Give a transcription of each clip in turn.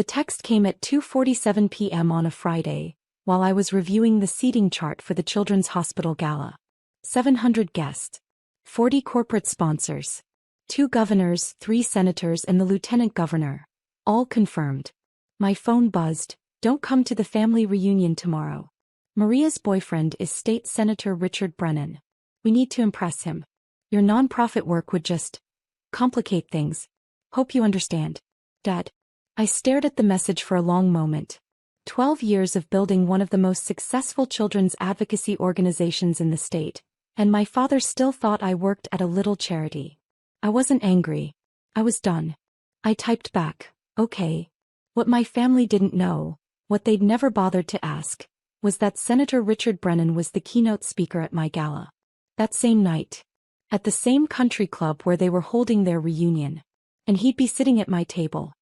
The text came at 2:47 p.m. on a Friday, while I was reviewing the seating chart for the Children's Hospital Gala. 700 guests. 40 corporate sponsors. 2 governors, 3 senators and the lieutenant governor. All confirmed. My phone buzzed. Don't come to the family reunion tomorrow. Maria's boyfriend is State Senator Richard Brennan. We need to impress him. Your nonprofit work would just complicate things. Hope you understand. Dad. I stared at the message for a long moment. 12 years of building one of the most successful children's advocacy organizations in the state, and my father still thought I worked at a little charity. I wasn't angry. I was done. I typed back, okay. What my family didn't know, what they'd never bothered to ask, was that Senator Richard Brennan was the keynote speaker at my gala. That same night. At the same country club where they were holding their reunion. And he'd be sitting at my table.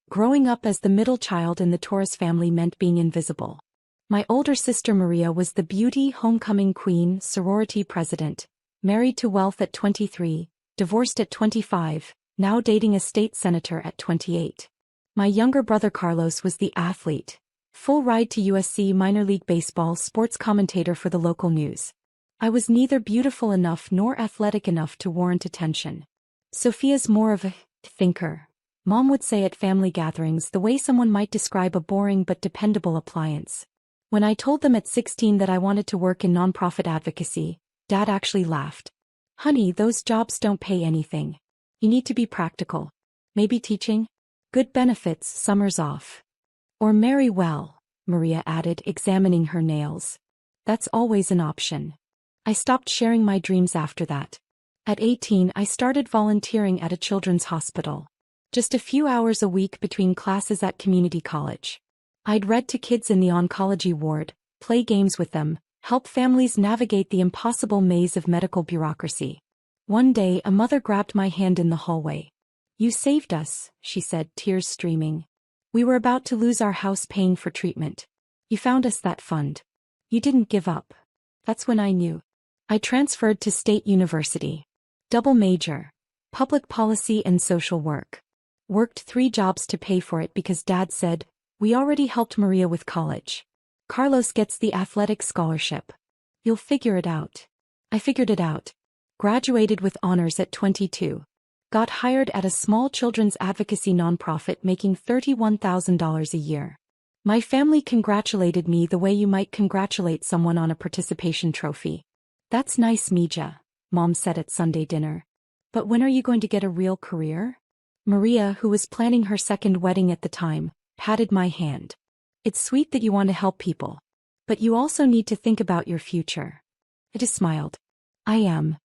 Growing up as the middle child in the Torres family meant being invisible. My older sister Maria was the beauty homecoming queen, sorority president, married to wealth at 23, divorced at 25, now dating a state senator at 28. My younger brother Carlos was the athlete, full ride to USC minor league baseball sports commentator for the local news. I was neither beautiful enough nor athletic enough to warrant attention. Sophia's more of a thinker. Mom would say at family gatherings the way someone might describe a boring but dependable appliance. When I told them at 16 that I wanted to work in nonprofit advocacy, Dad actually laughed. Honey, those jobs don't pay anything. You need to be practical. Maybe teaching? Good benefits, summers off. Or marry well, Maria added, examining her nails. That's always an option. I stopped sharing my dreams after that. At 18 I started volunteering at a children's hospital. Just a few hours a week between classes at community college. I'd read to kids in the oncology ward, play games with them, help families navigate the impossible maze of medical bureaucracy. One day a mother grabbed my hand in the hallway. You saved us, she said, tears streaming. We were about to lose our house paying for treatment. You found us that fund. You didn't give up. That's when I knew. I transferred to State University. Double major. Public policy and social work. Worked 3 jobs to pay for it because Dad said, we already helped Maria with college. Carlos gets the athletic scholarship. You'll figure it out. I figured it out. Graduated with honors at 22. Got hired at a small children's advocacy nonprofit making $31,000 a year. My family congratulated me the way you might congratulate someone on a participation trophy. That's nice, Mija, Mom said at Sunday dinner. But when are you going to get a real career? Maria, who was planning her second wedding at the time, patted my hand. It's sweet that you want to help people. But you also need to think about your future. I just smiled. I am.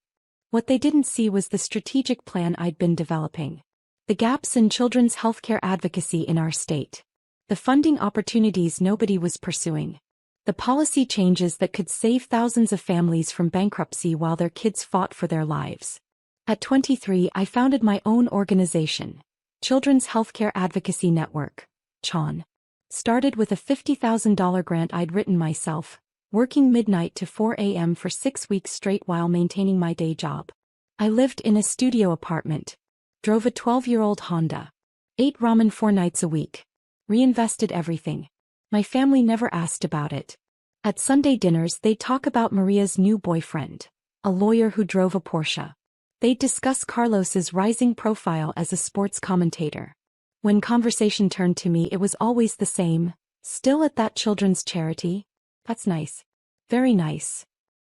What they didn't see was the strategic plan I'd been developing. The gaps in children's healthcare advocacy in our state. The funding opportunities nobody was pursuing. The policy changes that could save thousands of families from bankruptcy while their kids fought for their lives. At 23 I founded my own organization, Children's Healthcare Advocacy Network, CHAN. Started with a $50,000 grant I'd written myself, working midnight to 4 a.m. for 6 weeks straight while maintaining my day job. I lived in a studio apartment. Drove a 12-year-old Honda. Ate ramen 4 nights a week. Reinvested everything. My family never asked about it. At Sunday dinners they'd talk about Maria's new boyfriend, a lawyer who drove a Porsche. They'd discuss Carlos's rising profile as a sports commentator. When conversation turned to me it was always the same. Still at that children's charity? That's nice. Very nice.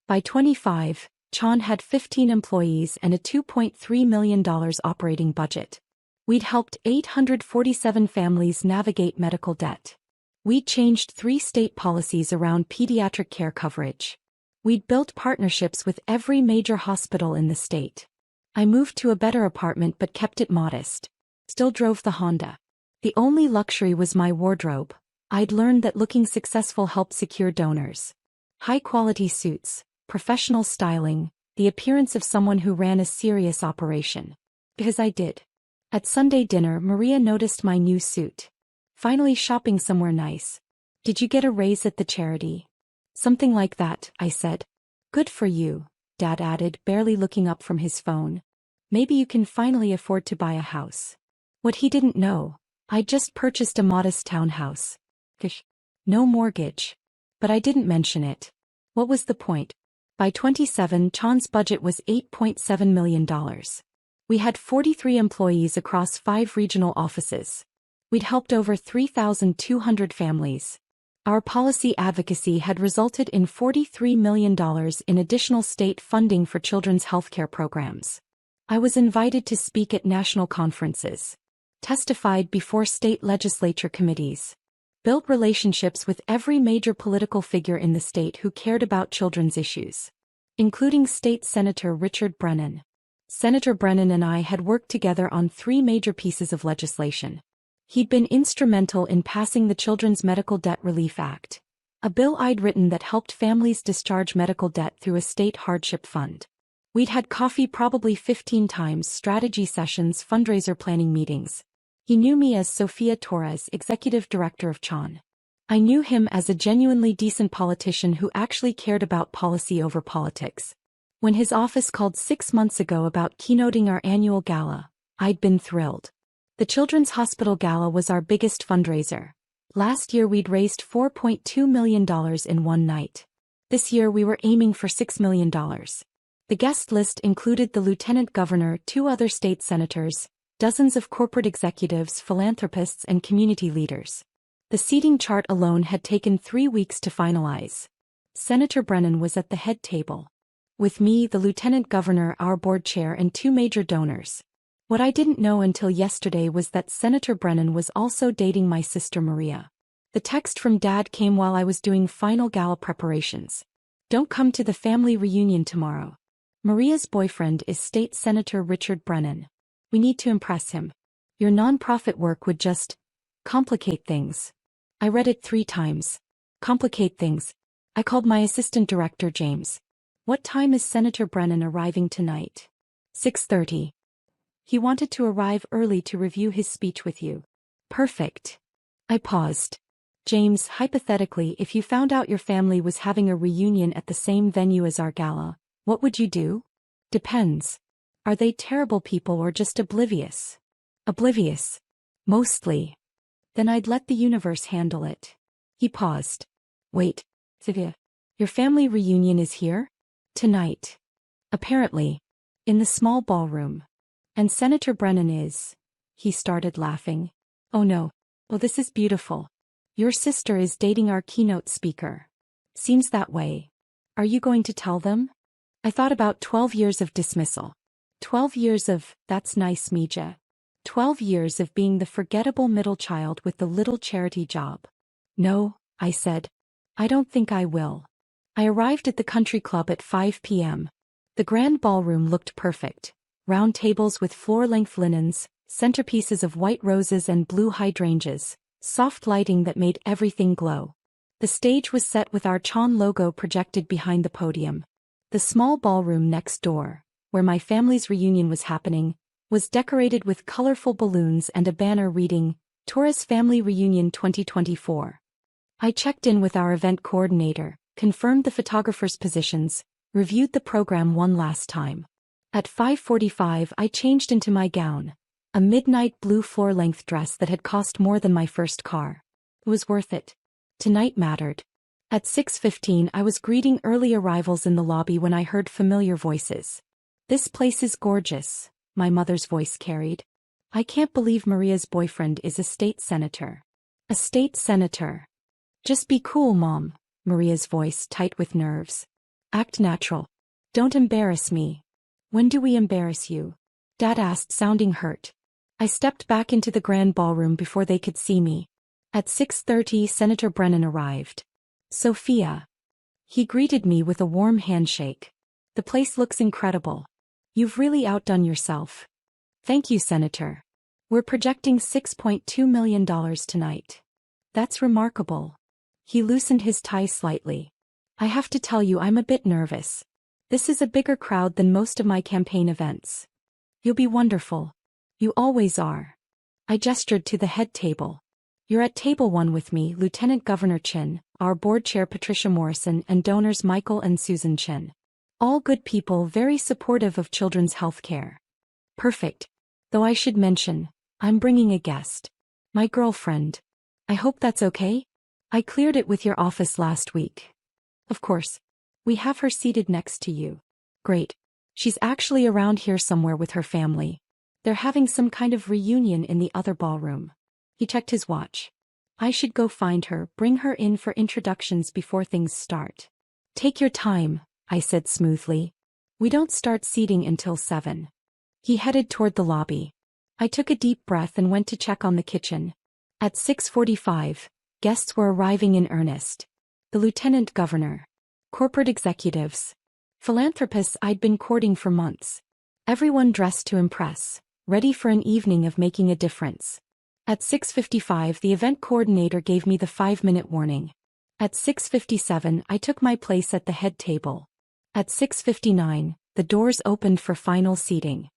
By 25, CHAN had 15 employees and a $2.3 million operating budget. We'd helped 847 families navigate medical debt. We'd changed 3 state policies around pediatric care coverage. We'd built partnerships with every major hospital in the state. I moved to a better apartment but kept it modest. Still drove the Honda. The only luxury was my wardrobe. I'd learned that looking successful helped secure donors. High-quality suits, professional styling, the appearance of someone who ran a serious operation. Because I did. At Sunday dinner Maria noticed my new suit. Finally shopping somewhere nice. Did you get a raise at the charity? Something like that, I said. Good for you, Dad added, barely looking up from his phone. Maybe you can finally afford to buy a house. What he didn't know, I just purchased a modest townhouse. Gosh. No mortgage. But I didn't mention it. What was the point? By 27, Chan's budget was $8.7 million. We had 43 employees across 5 regional offices. We'd helped over 3,200 families. Our policy advocacy had resulted in $43 million in additional state funding for children's healthcare programs. I was invited to speak at national conferences, testified before state legislature committees, built relationships with every major political figure in the state who cared about children's issues, including State Senator Richard Brennan. Senator Brennan and I had worked together on 3 major pieces of legislation. He'd been instrumental in passing the Children's Medical Debt Relief Act, a bill I'd written that helped families discharge medical debt through a state hardship fund. We'd had coffee probably 15 times, strategy sessions, fundraiser planning meetings. He knew me as Sofia Torres, executive director of CHAN. I knew him as a genuinely decent politician who actually cared about policy over politics. When his office called 6 months ago about keynoting our annual gala, I'd been thrilled. The Children's Hospital Gala was our biggest fundraiser. Last year we'd raised $4.2 million in one night. This year we were aiming for $6 million. The guest list included the Lieutenant Governor, 2 other state senators, dozens of corporate executives, philanthropists, and community leaders. The seating chart alone had taken 3 weeks to finalize. Senator Brennan was at the head table. With me, the Lieutenant Governor, our board chair, and 2 major donors. What I didn't know until yesterday was that Senator Brennan was also dating my sister Maria. The text from Dad came while I was doing final gala preparations. Don't come to the family reunion tomorrow. Maria's boyfriend is State Senator Richard Brennan. We need to impress him. Your nonprofit work would just complicate things. I read it 3 times. Complicate things. I called my assistant director James. What time is Senator Brennan arriving tonight? 6:30. He wanted to arrive early to review his speech with you. Perfect. I paused. James, hypothetically, if you found out your family was having a reunion at the same venue as our gala, what would you do? Depends. Are they terrible people or just oblivious? Oblivious. Mostly. Then I'd let the universe handle it. He paused. Wait, Sylvia. Your family reunion is here? Tonight. Apparently. In the small ballroom. And Senator Brennan is. He started laughing. Oh no. Oh, this is beautiful. Your sister is dating our keynote speaker. Seems that way. Are you going to tell them? I thought about 12 years of dismissal. 12 years of, that's nice, Mija. 12 years of being the forgettable middle child with the little charity job. No, I said. I don't think I will. I arrived at the country club at 5 p.m. The grand ballroom looked perfect. Round tables with floor-length linens, centerpieces of white roses and blue hydrangeas, soft lighting that made everything glow. The stage was set with our CHAN logo projected behind the podium. The small ballroom next door, where my family's reunion was happening, was decorated with colorful balloons and a banner reading, Torres Family Reunion 2024. I checked in with our event coordinator, confirmed the photographers' positions, reviewed the program one last time. At 5:45 I changed into my gown, a midnight blue floor-length dress that had cost more than my first car. It was worth it. Tonight mattered. At 6:15 I was greeting early arrivals in the lobby when I heard familiar voices. This place is gorgeous, my mother's voice carried. I can't believe Maria's boyfriend is a state senator. A state senator. Just be cool, Mom, Maria's voice tight with nerves. Act natural. Don't embarrass me. When do we embarrass you? Dad asked, sounding hurt. I stepped back into the grand ballroom before they could see me. At 6:30 Senator Brennan arrived. Sophia. He greeted me with a warm handshake. The place looks incredible. You've really outdone yourself. Thank you, Senator. We're projecting $6.2 million tonight. That's remarkable. He loosened his tie slightly. I have to tell you, I'm a bit nervous. This is a bigger crowd than most of my campaign events. You'll be wonderful. You always are. I gestured to the head table. You're at table 1 with me, Lieutenant Governor Chin, our board chair Patricia Morrison, and donors Michael and Susan Chin. All good people, very supportive of children's health care. Perfect. Though I should mention, I'm bringing a guest. My girlfriend. I hope that's okay? I cleared it with your office last week. Of course. We have her seated next to you. Great. She's actually around here somewhere with her family. They're having some kind of reunion in the other ballroom. He checked his watch. I should go find her, bring her in for introductions before things start. Take your time, I said smoothly. We don't start seating until 7. He headed toward the lobby. I took a deep breath and went to check on the kitchen. At 6:45, guests were arriving in earnest. The lieutenant governor, corporate executives, philanthropists I'd been courting for months. Everyone dressed to impress, ready for an evening of making a difference. At 6:55, the event coordinator gave me the 5-minute warning. At 6:57, I took my place at the head table. At 6:59, the doors opened for final seating.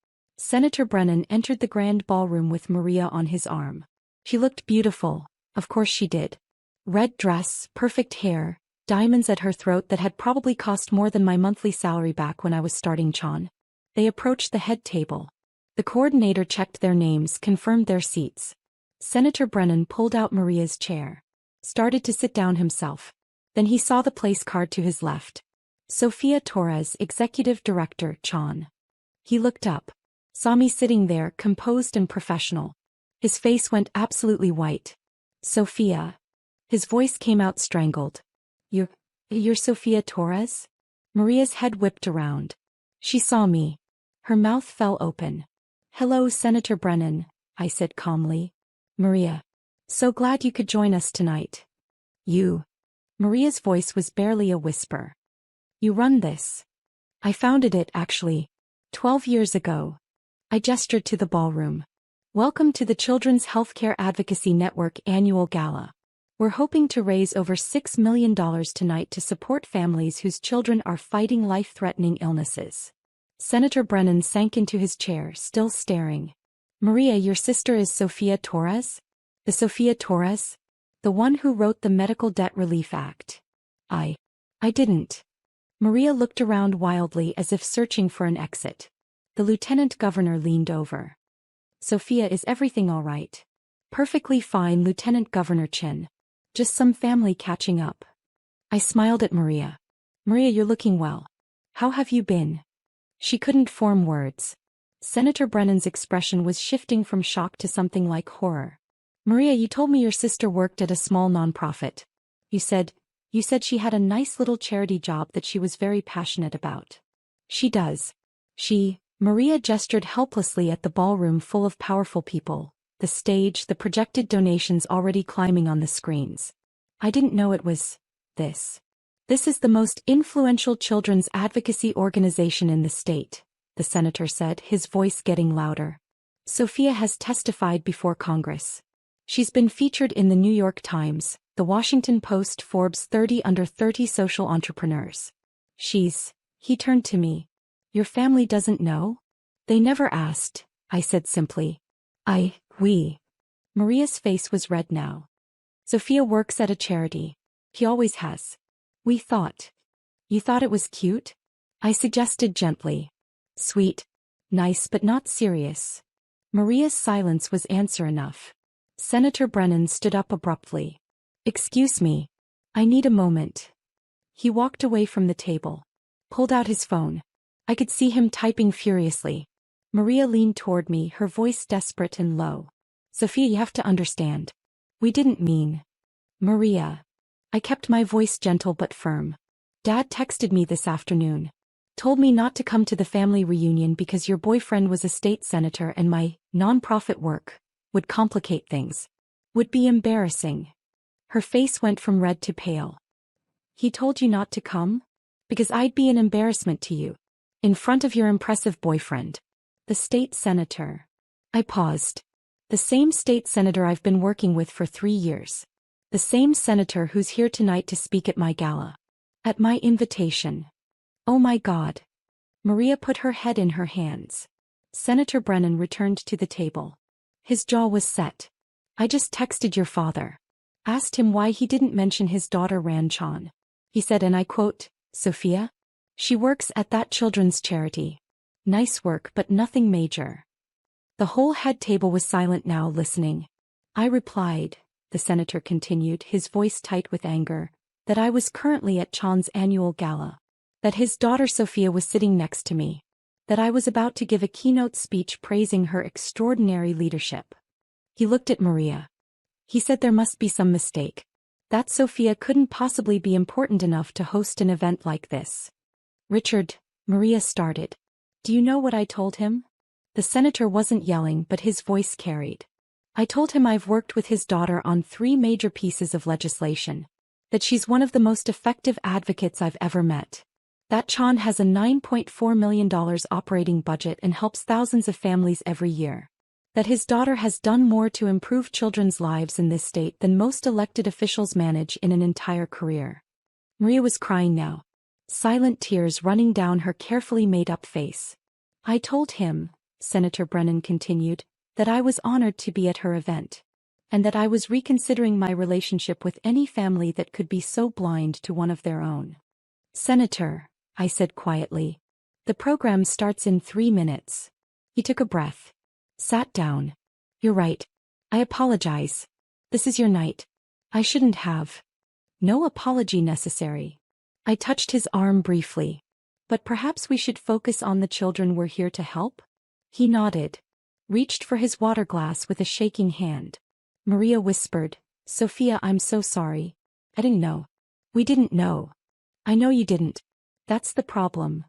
Senator Brennan entered the grand ballroom with Maria on his arm. She looked beautiful, of course she did. Red dress, perfect hair, diamonds at her throat that had probably cost more than my monthly salary back when I was starting Chon. They approached the head table. The coordinator checked their names, confirmed their seats. Senator Brennan pulled out Maria's chair. Started to sit down himself. Then he saw the place card to his left. Sofia Torres, Executive Director, Chon. He looked up. Saw me sitting there, composed and professional. His face went absolutely white. Sofia. His voice came out strangled. You're Sofia Torres? Maria's head whipped around. She saw me. Her mouth fell open. Hello, Senator Brennan, I said calmly. Maria. So glad you could join us tonight. You. Maria's voice was barely a whisper. You run this. I founded it, actually. 12 years ago. I gestured to the ballroom. Welcome to the Children's Healthcare Advocacy Network annual gala. We're hoping to raise over $6 million tonight to support families whose children are fighting life-threatening illnesses. Senator Brennan sank into his chair, still staring. Maria, your sister is Sofia Torres? The Sofia Torres? The one who wrote the Medical Debt Relief Act. I didn't. Maria looked around wildly as if searching for an exit. The lieutenant governor leaned over. Sofia, is everything all right? Perfectly fine, Lieutenant Governor Chin. Just some family catching up. I smiled at Maria. Maria, you're looking well. How have you been? She couldn't form words. Senator Brennan's expression was shifting from shock to something like horror. Maria, you told me your sister worked at a small nonprofit. You said she had a nice little charity job that she was very passionate about. She does. Maria gestured helplessly at the ballroom full of powerful people, the stage, the projected donations already climbing on the screens. I didn't know it was this. This is the most influential children's advocacy organization in the state, the senator said, his voice getting louder. Sofia has testified before Congress. She's been featured in the New York Times, the Washington Post, Forbes 30 Under 30 social entrepreneurs. He turned to me. Your family doesn't know? They never asked, I said simply. We. Maria's face was red now. Sofia works at a charity. He always has. We thought. You thought it was cute? I suggested gently. Sweet. Nice but not serious. Maria's silence was answer enough. Senator Brennan stood up abruptly. Excuse me. I need a moment. He walked away from the table. Pulled out his phone. I could see him typing furiously. Maria leaned toward me, her voice desperate and low. Sofia, you have to understand. We didn't mean. Maria. I kept my voice gentle but firm. Dad texted me this afternoon. Told me not to come to the family reunion because your boyfriend was a state senator and my nonprofit work would complicate things. Would be embarrassing. Her face went from red to pale. He told you not to come? Because I'd be an embarrassment to you. In front of your impressive boyfriend. The state senator. I paused. The same state senator I've been working with for 3 years. The same senator who's here tonight to speak at my gala. At my invitation. Oh my God. Maria put her head in her hands. Senator Brennan returned to the table. His jaw was set. I just texted your father. Asked him why he didn't mention his daughter Ranchan. He said, and I quote, Sofia? She works at that children's charity. Nice work but nothing major. The whole head table was silent now, listening. I replied, the senator continued, his voice tight with anger, that I was currently at Chan's annual gala. That his daughter Sophia was sitting next to me. That I was about to give a keynote speech praising her extraordinary leadership. He looked at Maria. He said there must be some mistake. That Sophia couldn't possibly be important enough to host an event like this. Richard, Maria started. Do you know what I told him? The senator wasn't yelling, but his voice carried. I told him I've worked with his daughter on 3 major pieces of legislation. That she's one of the most effective advocates I've ever met. That Chan has a $9.4 million operating budget and helps thousands of families every year. That his daughter has done more to improve children's lives in this state than most elected officials manage in an entire career. Maria was crying now. Silent tears running down her carefully made-up face. I told him, Senator Brennan continued, that I was honored to be at her event. And that I was reconsidering my relationship with any family that could be so blind to one of their own. Senator, I said quietly. The program starts in 3 minutes. He took a breath. Sat down. You're right. I apologize. This is your night. I shouldn't have. No apology necessary. I touched his arm briefly. But perhaps we should focus on the children we're here to help? He nodded. Reached for his water glass with a shaking hand. Maria whispered, Sophia, I'm so sorry. I didn't know. We didn't know. I know you didn't. That's the problem.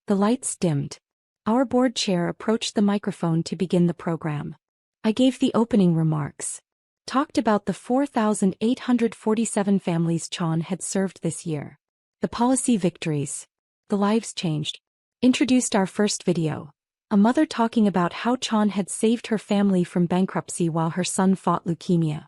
The lights dimmed. Our board chair approached the microphone to begin the program. I gave the opening remarks. Talked about the 4,847 families Chan had served this year. The policy victories. The lives changed. Introduced our first video. A mother talking about how Chan had saved her family from bankruptcy while her son fought leukemia.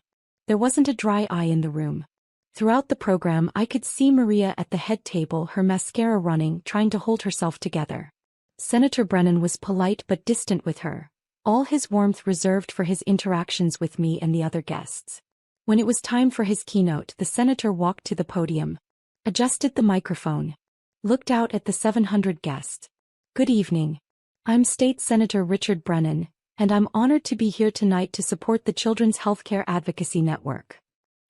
There wasn't a dry eye in the room. Throughout the program I could see Maria at the head table, her mascara running, trying to hold herself together. Senator Brennan was polite but distant with her, all his warmth reserved for his interactions with me and the other guests. When it was time for his keynote, the senator walked to the podium, adjusted the microphone, looked out at the 700 guests. Good evening. I'm State Senator Richard Brennan, and I'm honored to be here tonight to support the Children's Healthcare Advocacy Network.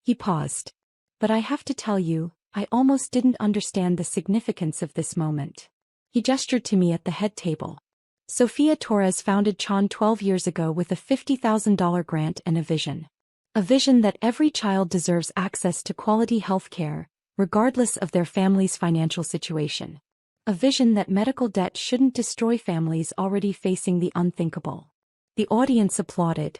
He paused. But I have to tell you, I almost didn't understand the significance of this moment. He gestured to me at the head table. Sophia Torres founded Chan 12 years ago with a $50,000 grant and a vision. A vision that every child deserves access to quality health care, regardless of their family's financial situation. A vision that medical debt shouldn't destroy families already facing the unthinkable. The audience applauded.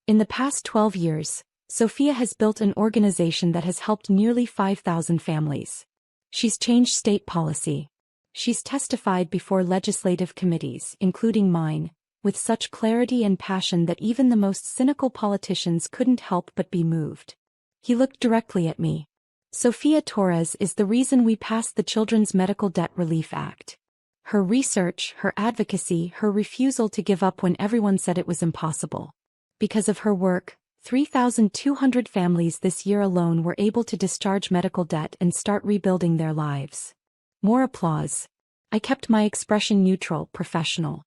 In the past 12 years, Sophia has built an organization that has helped nearly 5,000 families. She's changed state policy. She's testified before legislative committees, including mine, with such clarity and passion that even the most cynical politicians couldn't help but be moved. He looked directly at me. Sophia Torres is the reason we passed the Children's Medical Debt Relief Act. Her research, her advocacy, her refusal to give up when everyone said it was impossible. Because of her work, 3,200 families this year alone were able to discharge medical debt and start rebuilding their lives. More applause. I kept my expression neutral, professional.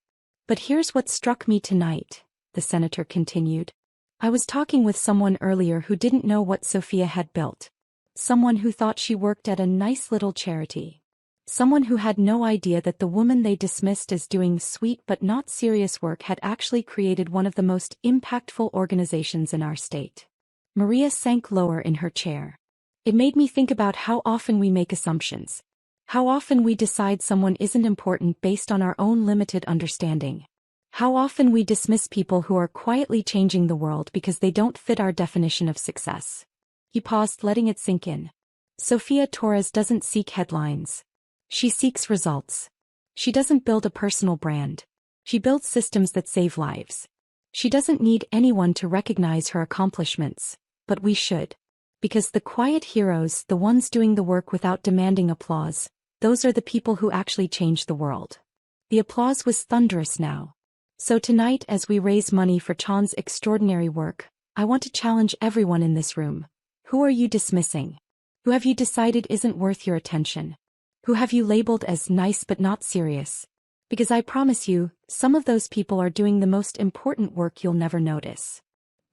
But here's what struck me tonight, the senator continued. I was talking with someone earlier who didn't know what Sophia had built. Someone who thought she worked at a nice little charity. Someone who had no idea that the woman they dismissed as doing sweet but not serious work had actually created one of the most impactful organizations in our state. Maria sank lower in her chair. It made me think about how often we make assumptions. How often we decide someone isn't important based on our own limited understanding. How often we dismiss people who are quietly changing the world because they don't fit our definition of success. He paused, letting it sink in. Sophia Torres doesn't seek headlines. She seeks results. She doesn't build a personal brand. She builds systems that save lives. She doesn't need anyone to recognize her accomplishments, but we should. Because the quiet heroes, the ones doing the work without demanding applause, those are the people who actually change the world. The applause was thunderous now. So tonight, as we raise money for Chan's extraordinary work, I want to challenge everyone in this room. Who are you dismissing? Who have you decided isn't worth your attention? Who have you labeled as nice but not serious? Because I promise you, some of those people are doing the most important work you'll never notice.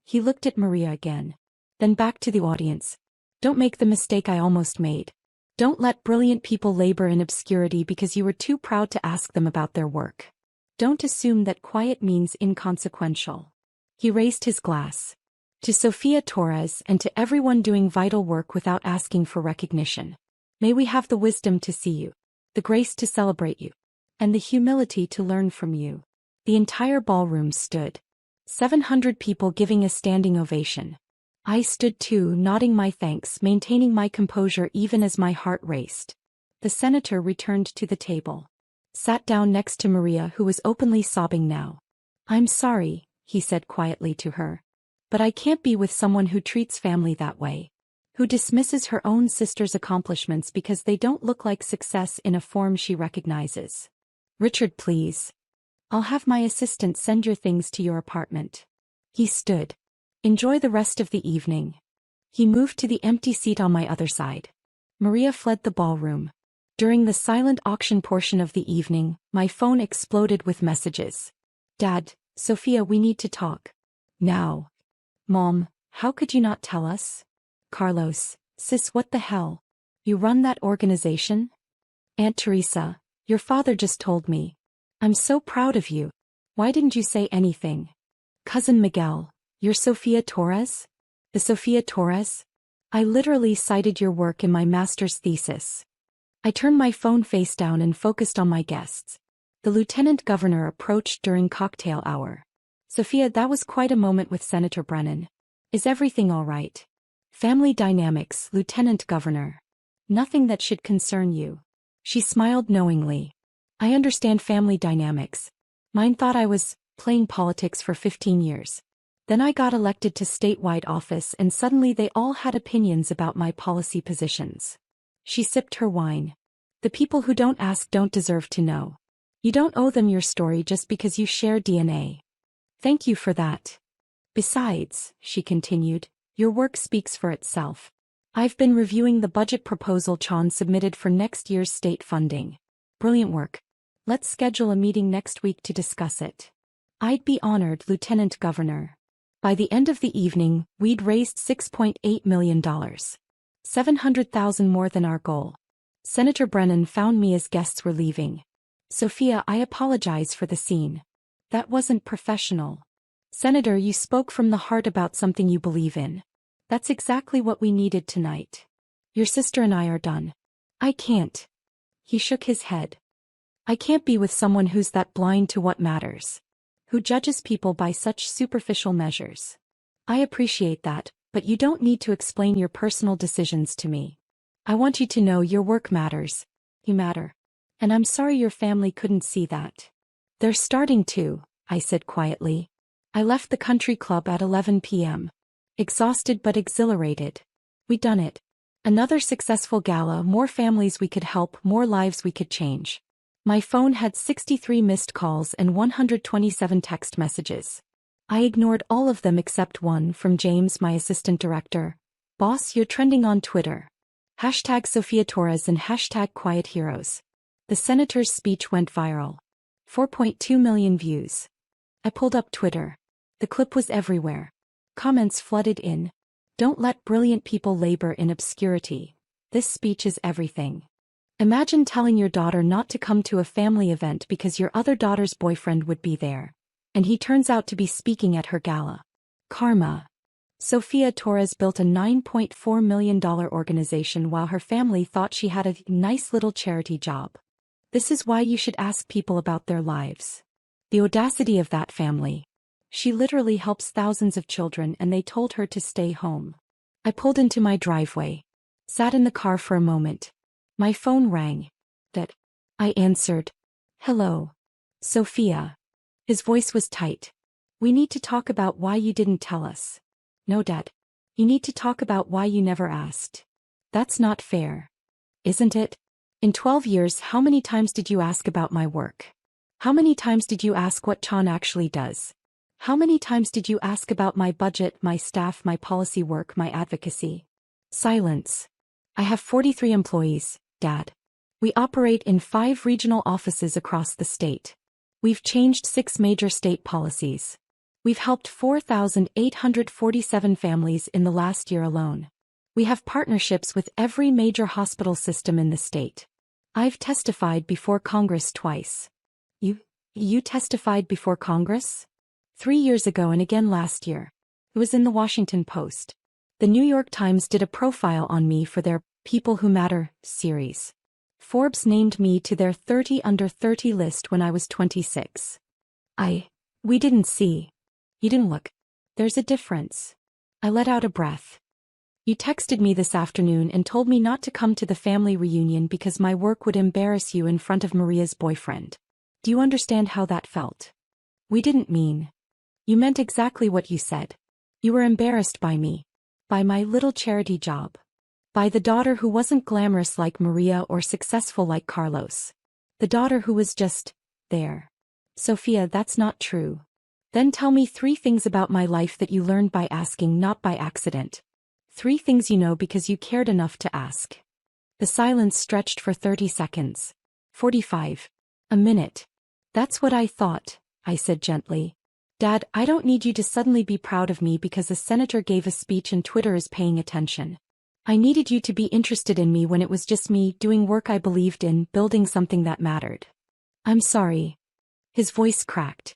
He looked at Maria again. Then back to the audience. Don't make the mistake I almost made. Don't let brilliant people labor in obscurity because you were too proud to ask them about their work. Don't assume that quiet means inconsequential. He raised his glass. To Sofia Torres and to everyone doing vital work without asking for recognition. May we have the wisdom to see you, the grace to celebrate you, and the humility to learn from you. The entire ballroom stood. 700 people giving a standing ovation. I stood too, nodding my thanks, maintaining my composure even as my heart raced. The senator returned to the table. Sat down next to Maria, who was openly sobbing now. I'm sorry, he said quietly to her. But I can't be with someone who treats family that way. Who dismisses her own sister's accomplishments because they don't look like success in a form she recognizes. Richard, please. I'll have my assistant send your things to your apartment. He stood. Enjoy the rest of the evening. He moved to the empty seat on my other side. Maria fled the ballroom. During the silent auction portion of the evening, my phone exploded with messages. Dad, Sofia, we need to talk. Now. Mom, how could you not tell us? Carlos, sis, what the hell? You run that organization? Aunt Teresa, your father just told me. I'm so proud of you. Why didn't you say anything? Cousin Miguel, you're Sofia Torres? The Sofia Torres? I literally cited your work in my master's thesis. I turned my phone face down and focused on my guests. The lieutenant governor approached during cocktail hour. Sofia, that was quite a moment with Senator Brennan. Is everything all right? Family dynamics, Lieutenant Governor. Nothing that should concern you. She smiled knowingly. I understand family dynamics. Mine thought I was playing politics for 15 years. Then I got elected to statewide office and suddenly they all had opinions about my policy positions. She sipped her wine. The people who don't ask don't deserve to know. You don't owe them your story just because you share DNA. Thank you for that. Besides, she continued, your work speaks for itself. I've been reviewing the budget proposal Chan submitted for next year's state funding. Brilliant work. Let's schedule a meeting next week to discuss it. I'd be honored, Lieutenant Governor. By the end of the evening, we'd raised $6.8 million. 700,000 more than our goal. Senator Brennan found me as guests were leaving. Sofia, I apologize for the scene. That wasn't professional. Senator, you spoke from the heart about something you believe in. That's exactly what we needed tonight. Your sister and I are done. I can't. He shook his head. I can't be with someone who's that blind to what matters. Who judges people by such superficial measures. I appreciate that, but you don't need to explain your personal decisions to me. I want you to know your work matters. You matter. And I'm sorry your family couldn't see that. They're starting to, I said quietly. I left the country club at 11 p.m. Exhausted but exhilarated. We'd done it. Another successful gala, more families we could help, more lives we could change. My phone had 63 missed calls and 127 text messages. I ignored all of them except one from James, my assistant director. Boss, you're trending on Twitter. Hashtag Sofia Torres and hashtag Quiet Heroes. The senator's speech went viral. 4.2 million views. I pulled up Twitter. The clip was everywhere. Comments flooded in. Don't let brilliant people labor in obscurity. This speech is everything. Imagine telling your daughter not to come to a family event because your other daughter's boyfriend would be there. And he turns out to be speaking at her gala. Karma. Sofia Torres built a $9.4 million organization while her family thought she had a nice little charity job. This is why you should ask people about their lives. The audacity of that family. She literally helps thousands of children and they told her to stay home. I pulled into my driveway. Sat in the car for a moment. My phone rang. That. I answered. Hello. Sofia. His voice was tight. We need to talk about why you didn't tell us. No, Dad. You need to talk about why you never asked. That's not fair. Isn't it? In 12 years, how many times did you ask about my work? How many times did you ask what Chan actually does? How many times did you ask about my budget, my staff, my policy work, my advocacy? Silence. I have 43 employees, Dad. We operate in 5 regional offices across the state. We've changed 6 major state policies. We've helped 4,847 families in the last year alone. We have partnerships with every major hospital system in the state. I've testified before Congress twice. You testified before Congress? 3 years ago and again last year. It was in the Washington Post. The New York Times did a profile on me for their People Who Matter series. Forbes named me to their 30 under 30 list when I was 26. We didn't see. You didn't look. There's a difference. I let out a breath. You texted me this afternoon and told me not to come to the family reunion because my work would embarrass you in front of Maria's boyfriend. Do you understand how that felt? We didn't mean. You meant exactly what you said. You were embarrassed by me. By my little charity job. By the daughter who wasn't glamorous like Maria or successful like Carlos. The daughter who was just there. Sophia, that's not true. Then tell me 3 things about my life that you learned by asking, not by accident. 3 things you know because you cared enough to ask. The silence stretched for 30 seconds. 45. A minute. That's what I thought, I said gently. Dad, I don't need you to suddenly be proud of me because a senator gave a speech and Twitter is paying attention. I needed you to be interested in me when it was just me doing work I believed in, building something that mattered. I'm sorry. His voice cracked.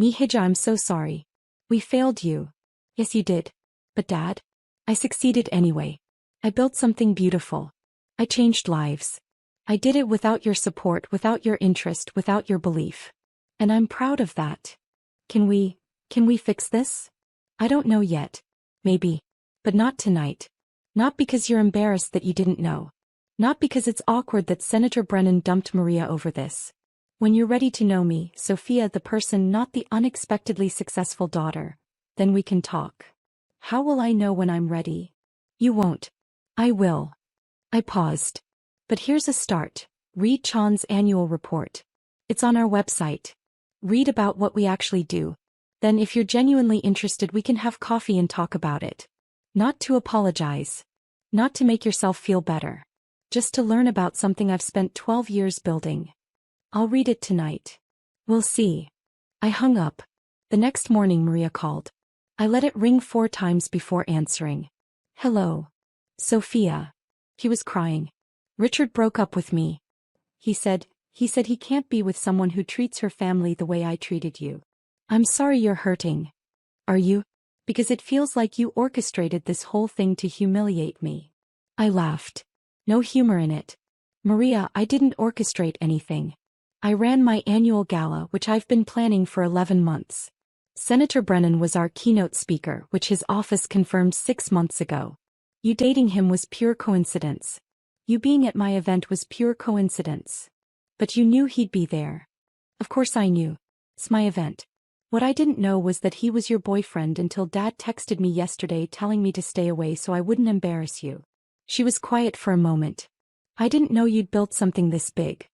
Mihija, I'm so sorry. We failed you. Yes, you did. But Dad? I succeeded anyway. I built something beautiful. I changed lives. I did it without your support, without your interest, without your belief. And I'm proud of that. Can we fix this? I don't know yet. Maybe. But not tonight. Not because you're embarrassed that you didn't know. Not because it's awkward that Senator Brennan dumped Maria over this. When you're ready to know me, Sophia, the person, not the unexpectedly successful daughter, then we can talk. How will I know when I'm ready? You won't. I will. I paused. But here's a start. Read Chan's annual report. It's on our website. Read about what we actually do. Then if you're genuinely interested, we can have coffee and talk about it. Not to apologize. Not to make yourself feel better. Just to learn about something I've spent 12 years building. I'll read it tonight. We'll see. I hung up. The next morning Maria called. I let it ring 4 times before answering. Hello. Sophia. He was crying. Richard broke up with me. He said he can't be with someone who treats her family the way I treated you. I'm sorry you're hurting. Are you? Because it feels like you orchestrated this whole thing to humiliate me. I laughed. No humor in it. Maria, I didn't orchestrate anything. I ran my annual gala, which I've been planning for 11 months. Senator Brennan was our keynote speaker, which his office confirmed 6 months ago. You dating him was pure coincidence. You being at my event was pure coincidence. But you knew he'd be there. Of course I knew. It's my event. What I didn't know was that he was your boyfriend until Dad texted me yesterday telling me to stay away so I wouldn't embarrass you. She was quiet for a moment. I didn't know you'd built something this big.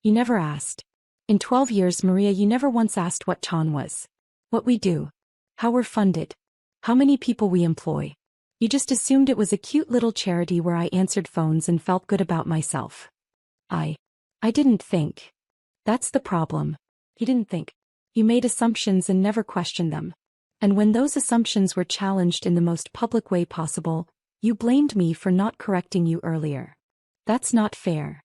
You never asked. In 12 years, Maria, you never once asked what Chan was. What we do. How we're funded. How many people we employ. You just assumed it was a cute little charity where I answered phones and felt good about myself. I didn't think. That's the problem. You didn't think. You made assumptions and never questioned them. And when those assumptions were challenged in the most public way possible, you blamed me for not correcting you earlier. That's not fair.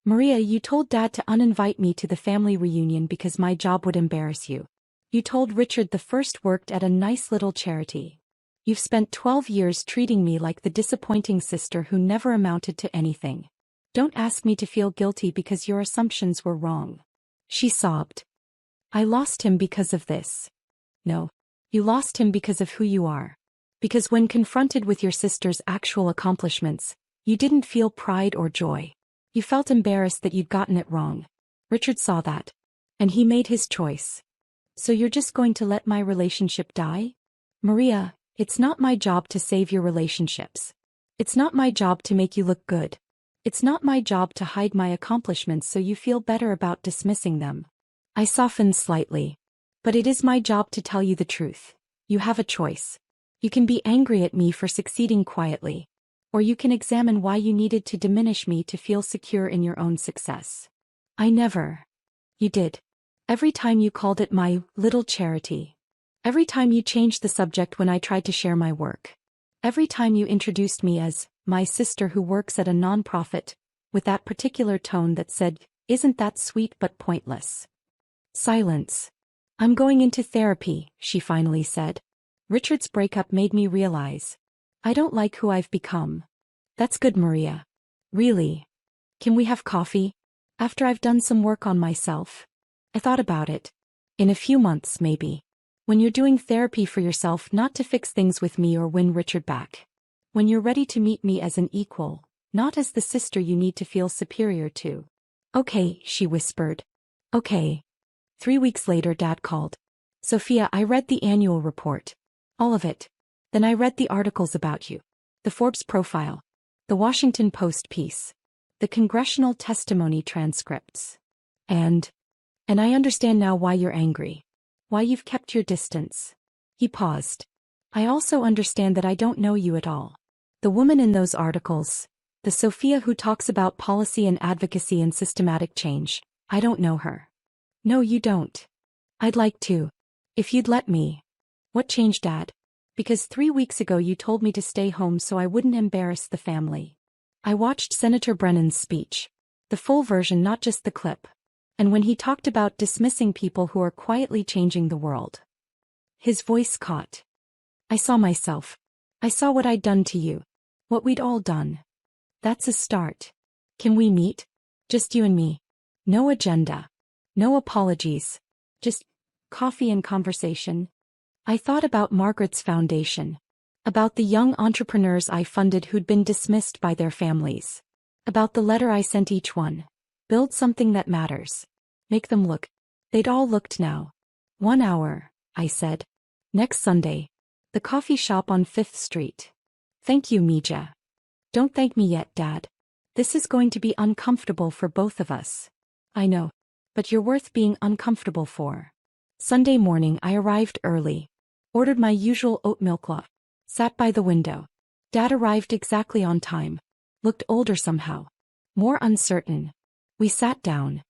Maria, you told Dad to uninvite me to the family reunion because my job would embarrass you. You told Richard the first worked at a nice little charity. You've spent 12 years treating me like the disappointing sister who never amounted to anything. Don't ask me to feel guilty because your assumptions were wrong. She sobbed. I lost him because of this. No. You lost him because of who you are. Because when confronted with your sister's actual accomplishments, you didn't feel pride or joy. You felt embarrassed that you'd gotten it wrong. Richard saw that. And he made his choice. So you're just going to let my relationship die? Maria, it's not my job to save your relationships. It's not my job to make you look good. It's not my job to hide my accomplishments so you feel better about dismissing them. I softened slightly. But it is my job to tell you the truth. You have a choice. You can be angry at me for succeeding quietly. Or you can examine why you needed to diminish me to feel secure in your own success. I never. You did. Every time you called it my little charity. Every time you changed the subject when I tried to share my work. Every time you introduced me as my sister who works at a nonprofit, with that particular tone that said, "Isn't that sweet but pointless?" Silence. "I'm going into therapy," she finally said. Richard's breakup made me realize. I don't like who I've become. That's good, Maria. Really? Can we have coffee? After I've done some work on myself? I thought about it. In a few months, maybe. When you're doing therapy for yourself, not to fix things with me or win Richard back. When you're ready to meet me as an equal, not as the sister you need to feel superior to. Okay, she whispered. Okay. 3 weeks later, Dad called. Sophia, I read the annual report. All of it. Then I read the articles about you. The Forbes profile. The Washington Post piece. The congressional testimony transcripts. And I understand now why you're angry. Why you've kept your distance. He paused. I also understand that I don't know you at all. The woman in those articles, the Sophia who talks about policy and advocacy and systematic change, I don't know her. No, you don't. I'd like to. If you'd let me. What changed, Dad? Because 3 weeks ago you told me to stay home so I wouldn't embarrass the family. I watched Senator Brennan's speech. The full version, not just the clip. And when he talked about dismissing people who are quietly changing the world. His voice caught. I saw myself. I saw what I'd done to you. What we'd all done. That's a start. Can we meet? Just you and me. No agenda. No apologies. Just coffee and conversation. I thought about Margaret's foundation. About the young entrepreneurs I funded who'd been dismissed by their families. About the letter I sent each one. Build something that matters. Make them look. They'd all looked now. 1 hour, I said. Next Sunday. The coffee shop on 5th Street. Thank you, Mija. Don't thank me yet, Dad. This is going to be uncomfortable for both of us. I know. But you're worth being uncomfortable for. Sunday morning I arrived early. Ordered my usual oat milk latte. Sat by the window. Dad arrived exactly on time. Looked older somehow. More uncertain. We sat down.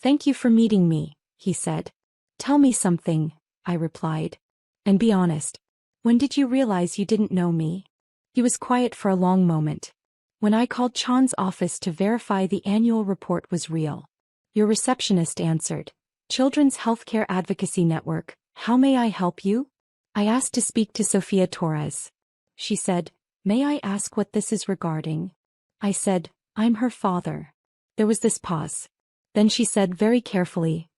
Thank you for meeting me, he said. Tell me something, I replied. And be honest. When did you realize you didn't know me? He was quiet for a long moment. When I called Chan's office to verify the annual report was real. Your receptionist answered. Children's Healthcare Advocacy Network, how may I help you? I asked to speak to Sophia Torres. She said, may I ask what this is regarding? I said, I'm her father. There was this pause. Then she said very carefully,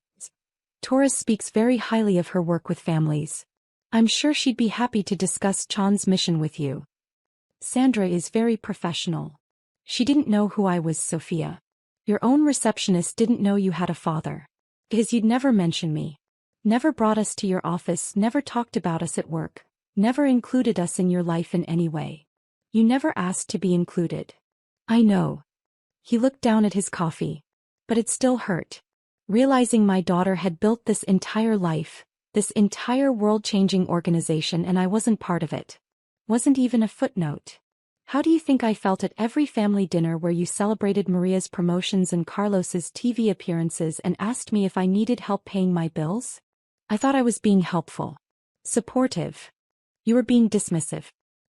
Torres speaks very highly of her work with families. I'm sure she'd be happy to discuss Chan's mission with you. Sandra is very professional. She didn't know who I was, Sophia. Your own receptionist didn't know you had a father. Because you'd never mention me. Never brought us to your office, never talked about us at work, never included us in your life in any way. You never asked to be included. I know. He looked down at his coffee. But it still hurt. Realizing my daughter had built this entire life, this entire world-changing organization, and I wasn't part of it. Wasn't even a footnote. How do you think I felt at every family dinner where you celebrated Maria's promotions and Carlos's TV appearances and asked me if I needed help paying my bills? I thought I was being helpful. Supportive. You were being dismissive.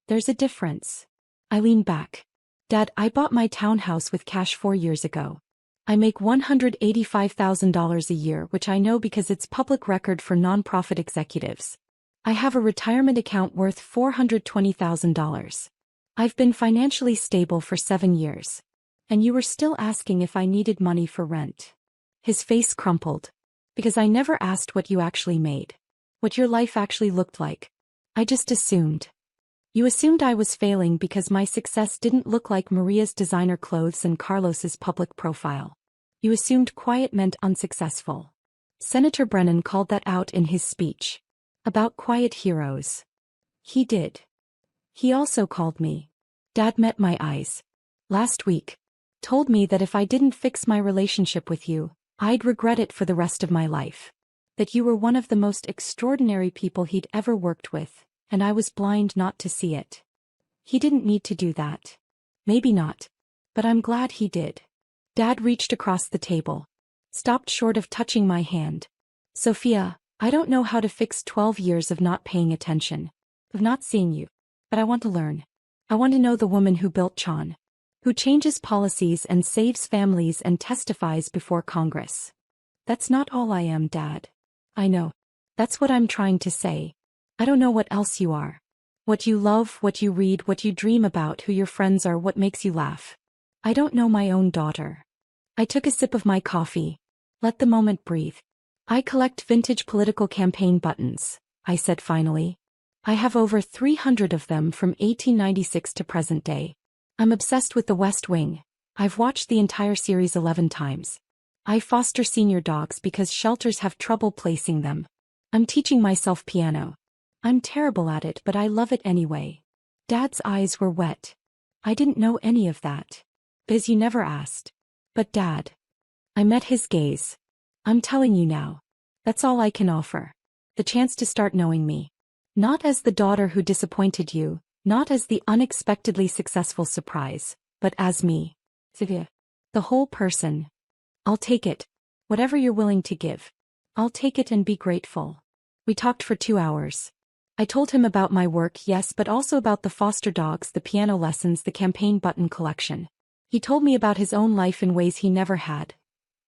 There's a difference. I leaned back. Dad, I bought my townhouse with cash 4 years ago. I make $185,000 a year, which I know because it's public record for nonprofit executives. I have a retirement account worth $420,000. I've been financially stable for 7 years. And you were still asking if I needed money for rent. His face crumpled. Because I never asked what you actually made. What your life actually looked like. I just assumed. You assumed I was failing because my success didn't look like Maria's designer clothes and Carlos's public profile. You assumed quiet meant unsuccessful. Senator Brennan called that out in his speech. About quiet heroes. He did. He also called me. Dad met my eyes. Last week. Told me that if I didn't fix my relationship with you, I'd regret it for the rest of my life. That you were one of the most extraordinary people he'd ever worked with, and I was blind not to see it. He didn't need to do that. Maybe not. But I'm glad he did. Dad reached across the table. Stopped short of touching my hand. Sophia, I don't know how to fix 12 years of not paying attention, of not seeing you, but I want to learn. I want to know the woman who built Chan, who changes policies and saves families and testifies before Congress. That's not all I am, Dad. I know. That's what I'm trying to say. I don't know what else you are. What you love, what you read, what you dream about, who your friends are, what makes you laugh. I don't know my own daughter. I took a sip of my coffee. Let the moment breathe. I collect vintage political campaign buttons, I said finally. I have over 300 of them from 1896 to present day. I'm obsessed with The West Wing. I've watched the entire series 11 times. I foster senior dogs because shelters have trouble placing them. I'm teaching myself piano. I'm terrible at it, but I love it anyway. Dad's eyes were wet. I didn't know any of that. Because you never asked. But Dad. I met his gaze. I'm telling you now. That's all I can offer. The chance to start knowing me. Not as the daughter who disappointed you, not as the unexpectedly successful surprise, but as me. Sylvia. The whole person. I'll take it. Whatever you're willing to give. I'll take it and be grateful. We talked for 2 hours. I told him about my work, yes, but also about the foster dogs, the piano lessons, the campaign button collection. He told me about his own life in ways he never had.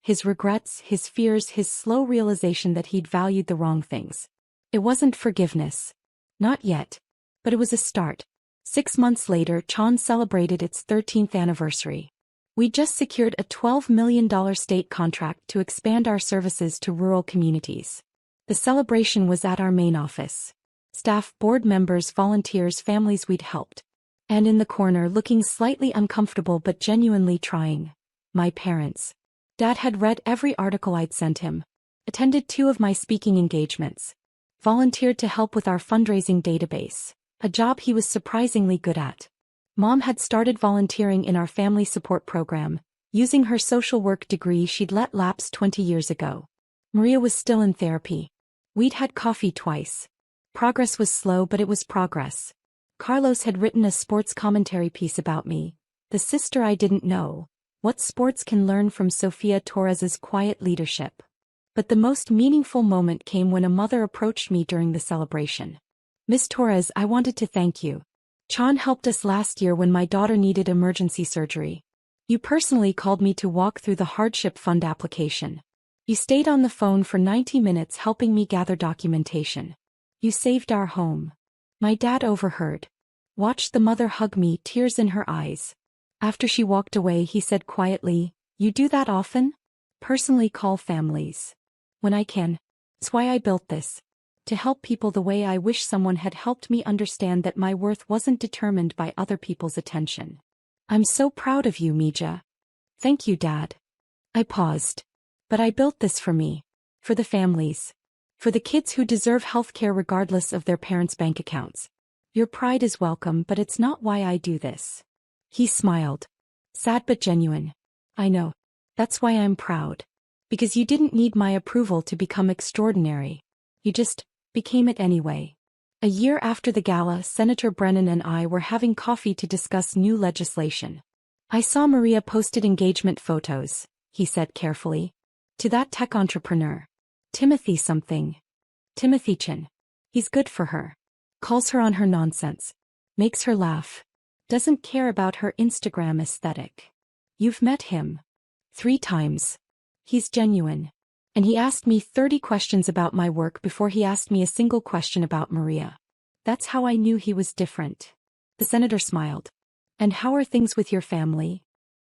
His regrets, his fears, his slow realization that he'd valued the wrong things. It wasn't forgiveness. Not yet. But it was a start. 6 months later, Chan celebrated its 13th anniversary. We just secured a $12 million state contract to expand our services to rural communities. The celebration was at our main office. Staff, board members, volunteers, families we'd helped. And in the corner, looking slightly uncomfortable but genuinely trying, my parents. Dad had read every article I'd sent him, attended 2 of my speaking engagements, volunteered to help with our fundraising database, a job he was surprisingly good at. Mom had started volunteering in our family support program, using her social work degree she'd let lapse 20 years ago. Maria was still in therapy. We'd had coffee twice. Progress was slow, but it was progress. Carlos had written a sports commentary piece about me, the sister I didn't know, what sports can learn from Sofia Torres's quiet leadership. But the most meaningful moment came when a mother approached me during the celebration. Miss Torres, I wanted to thank you. Chan helped us last year when my daughter needed emergency surgery. You personally called me to walk through the hardship fund application. You stayed on the phone for 90 minutes helping me gather documentation. You saved our home. My dad overheard. Watched the mother hug me, tears in her eyes. After she walked away, he said quietly, "You do that often? Personally call families. When I can. It's why I built this. To help people the way I wish someone had helped me understand that my worth wasn't determined by other people's attention. I'm so proud of you, Mija." "Thank you, Dad." I paused. "But I built this for me. For the families. For the kids who deserve healthcare regardless of their parents' bank accounts. Your pride is welcome, but it's not why I do this." He smiled. Sad but genuine. "I know. That's why I'm proud. Because you didn't need my approval to become extraordinary. You just became it anyway." A year after the gala, Senator Brennan and I were having coffee to discuss new legislation. "I saw Maria posted engagement photos," he said carefully. "To that tech entrepreneur. Timothy something. Timothy Chin. He's good for her. Calls her on her nonsense. Makes her laugh. Doesn't care about her Instagram aesthetic. You've met him. 3 times. He's genuine. And he asked me 30 questions about my work before he asked me a single question about Maria. That's how I knew he was different." The senator smiled. "And how are things with your family?"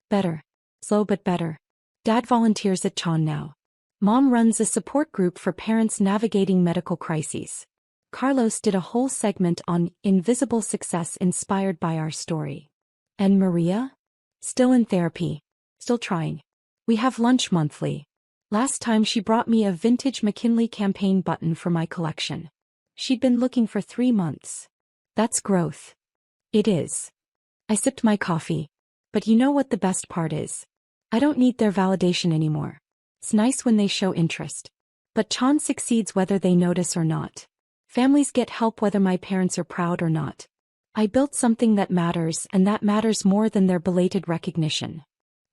"Better. Slow but better. Dad volunteers at Chan now. Mom runs a support group for parents navigating medical crises. Carlos did a whole segment on invisible success inspired by our story. And Maria? Still in therapy. Still trying. We have lunch monthly. Last time she brought me a vintage McKinley campaign button for my collection. She'd been looking for 3 months. That's growth. It is. I sipped my coffee. But you know what the best part is? I don't need their validation anymore. It's nice when they show interest. But Chan succeeds whether they notice or not. Families get help whether my parents are proud or not. I built something that matters, and that matters more than their belated recognition.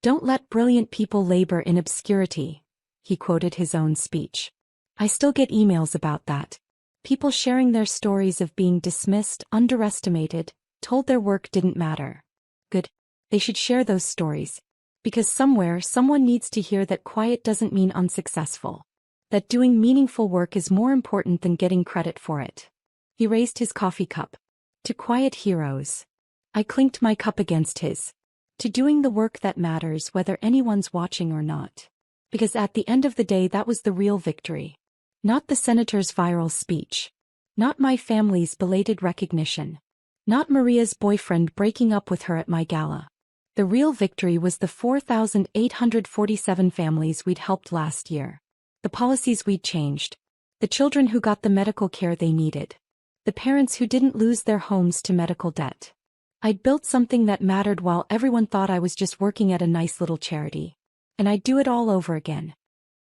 Don't let brilliant people labor in obscurity. He quoted his own speech. I still get emails about that. People sharing their stories of being dismissed, underestimated, told their work didn't matter. Good. They should share those stories. Because somewhere, someone needs to hear that quiet doesn't mean unsuccessful. That doing meaningful work is more important than getting credit for it. He raised his coffee cup. To quiet heroes. I clinked my cup against his. To doing the work that matters whether anyone's watching or not. Because at the end of the day that was the real victory. Not the senator's viral speech. Not my family's belated recognition. Not Maria's boyfriend breaking up with her at my gala. The real victory was the 4,847 families we'd helped last year. The policies we'd changed. The children who got the medical care they needed. The parents who didn't lose their homes to medical debt. I'd built something that mattered while everyone thought I was just working at a nice little charity. And I'd do it all over again.